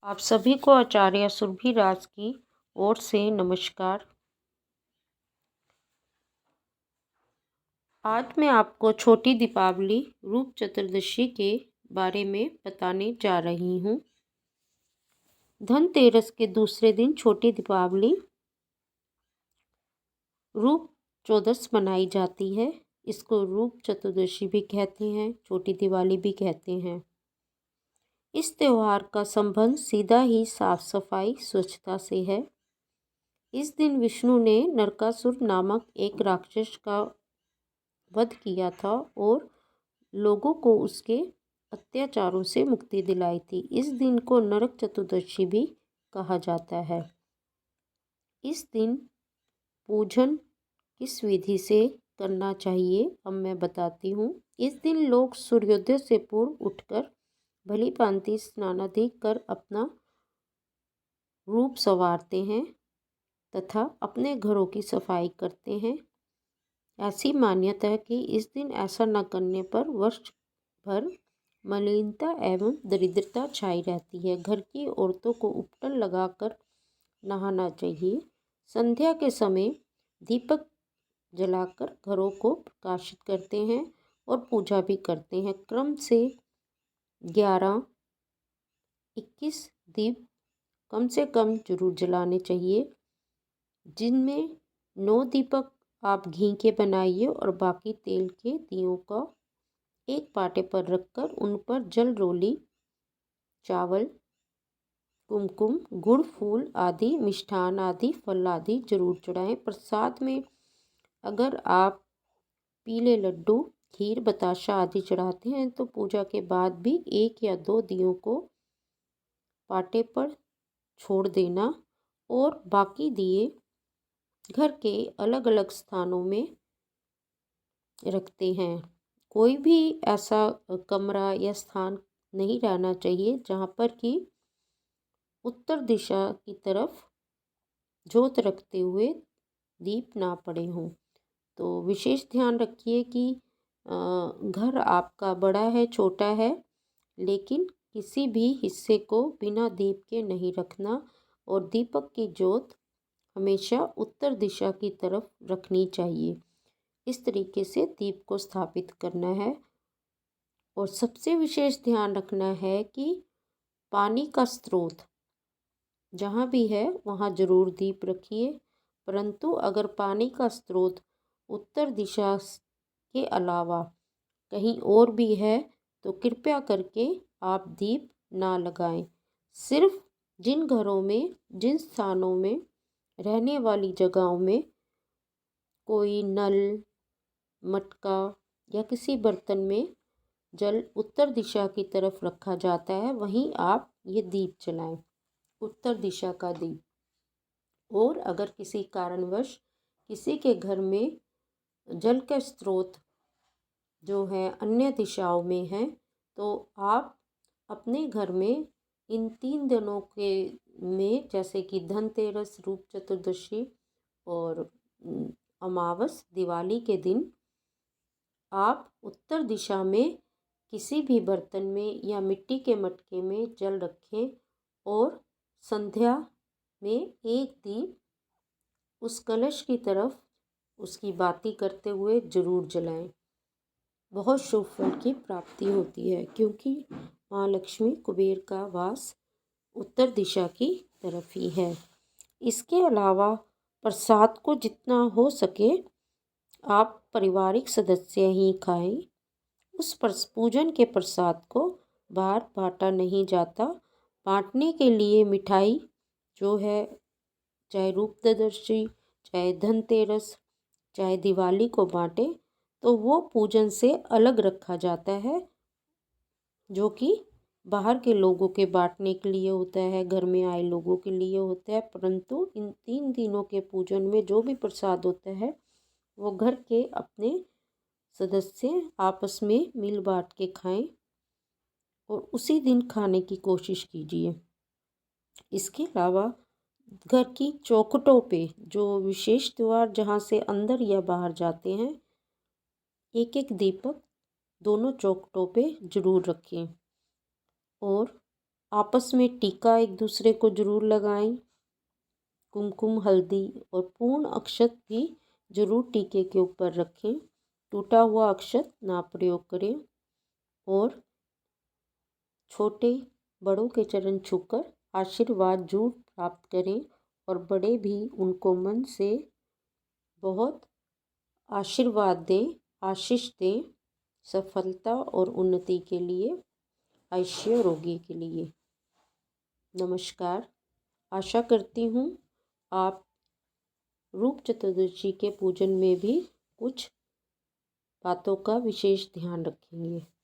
आप सभी को आचार्य सुरभि राज की ओर से नमस्कार। आज मैं आपको छोटी दीपावली रूप चतुर्दशी के बारे में बताने जा रही हूँ। धनतेरस के दूसरे दिन छोटी दीपावली रूप चौदस मनाई जाती है। इसको रूप चतुर्दशी भी कहते हैं, छोटी दिवाली भी कहते हैं। इस त्यौहार का संबंध सीधा ही साफ सफाई स्वच्छता से है। इस दिन विष्णु ने नरकासुर नामक एक राक्षस का वध किया था और लोगों को उसके अत्याचारों से मुक्ति दिलाई थी। इस दिन को नरक चतुर्दशी भी कहा जाता है। इस दिन पूजन किस विधि से करना चाहिए अब मैं बताती हूँ। इस दिन लोग सूर्योदय से पूर्व उठकर भली भांति स्नानादि कर अपना रूप संवारते हैं तथा अपने घरों की सफाई करते हैं। ऐसी मान्यता है कि इस दिन ऐसा न करने पर वर्ष भर मलिनता एवं दरिद्रता छाई रहती है। घर की औरतों को उपटन लगाकर नहाना चाहिए। संध्या के समय दीपक जलाकर घरों को प्रकाशित करते हैं और पूजा भी करते हैं। क्रम से 11-21 दीप कम से कम जरूर जलाने चाहिए, जिनमें 9 दीपक आप घी के बनाइए और बाकी तेल के दियों का एक पाटे पर रखकर उन पर जल रोली, चावल, कुमकुम, गुड़, फूल आदि, मिष्ठान आदि, फल आदि जरूर चढ़ाएं। प्रसाद में अगर आप पीले लड्डू, खीर, बताशा आदि चढ़ाते हैं तो पूजा के बाद भी 1 या 2 दियों को पाटे पर छोड़ देना और बाकी दिए घर के अलग अलग स्थानों में रखते हैं। कोई भी ऐसा कमरा या स्थान नहीं रहना चाहिए जहाँ पर कि उत्तर दिशा की तरफ जोत रखते हुए दीप ना पड़े हों। तो विशेष ध्यान रखिए कि घर आपका बड़ा है, छोटा है, लेकिन किसी भी हिस्से को बिना दीप के नहीं रखना और दीपक की जोत हमेशा उत्तर दिशा की तरफ रखनी चाहिए। इस तरीके से दीप को स्थापित करना है। और सबसे विशेष ध्यान रखना है कि पानी का स्रोत जहाँ भी है वहाँ जरूर दीप रखिए, परंतु अगर पानी का स्रोत उत्तर दिशा के अलावा कहीं और भी है तो कृपया करके आप दीप ना लगाएं। सिर्फ जिन घरों में, जिन स्थानों में, रहने वाली जगहों में कोई नल, मटका या किसी बर्तन में जल उत्तर दिशा की तरफ रखा जाता है वहीं आप ये दीप जलाएं, उत्तर दिशा का दीप। और अगर किसी कारणवश किसी के घर में जल का स्रोत जो है अन्य दिशाओं में है तो आप अपने घर में इन 3 दिनों के में, जैसे कि धनतेरस, रूप चतुर्दशी और अमावस, दिवाली के दिन आप उत्तर दिशा में किसी भी बर्तन में या मिट्टी के मटके में जल रखें और संध्या में एक दीप उस कलश की तरफ उसकी बाती करते हुए जरूर जलाएं। बहुत शुभ फल की प्राप्ति होती है क्योंकि माँ लक्ष्मी, कुबेर का वास उत्तर दिशा की तरफ ही है। इसके अलावा प्रसाद को जितना हो सके आप पारिवारिक सदस्य ही खाएं। उस पूजन के प्रसाद को बाहर बांटा नहीं जाता। बांटने के लिए मिठाई जो है, चाहे रूप चतुर्दशी, चाहे धनतेरस, चाहे दिवाली को बांटे तो वो पूजन से अलग रखा जाता है, जो कि बाहर के लोगों के बांटने के लिए होता है, घर में आए लोगों के लिए होता है। परंतु इन 3 दिनों के पूजन में जो भी प्रसाद होता है वो घर के अपने सदस्य आपस में मिल बांट के खाएं और उसी दिन खाने की कोशिश कीजिए। इसके अलावा घर की चौखटों पे जो विशेष द्वार जहाँ से अंदर या बाहर जाते हैं, एक एक दीपक दोनों चौखटों पे जरूर रखें। और आपस में टीका एक दूसरे को जरूर लगाएं। कुमकुम, हल्दी और पूर्ण अक्षत भी जरूर टीके के ऊपर रखें। टूटा हुआ अक्षत ना प्रयोग करें और छोटे बड़ों के चरण छूकर आशीर्वाद जरूर प्राप्त करें और बड़े भी उनको मन से बहुत आशीर्वाद दें, आशीष दें, सफलता और उन्नति के लिए, आयुष्य रोगी के लिए। नमस्कार। आशा करती हूँ आप रूप चतुर्दशी के पूजन में भी कुछ बातों का विशेष ध्यान रखेंगे।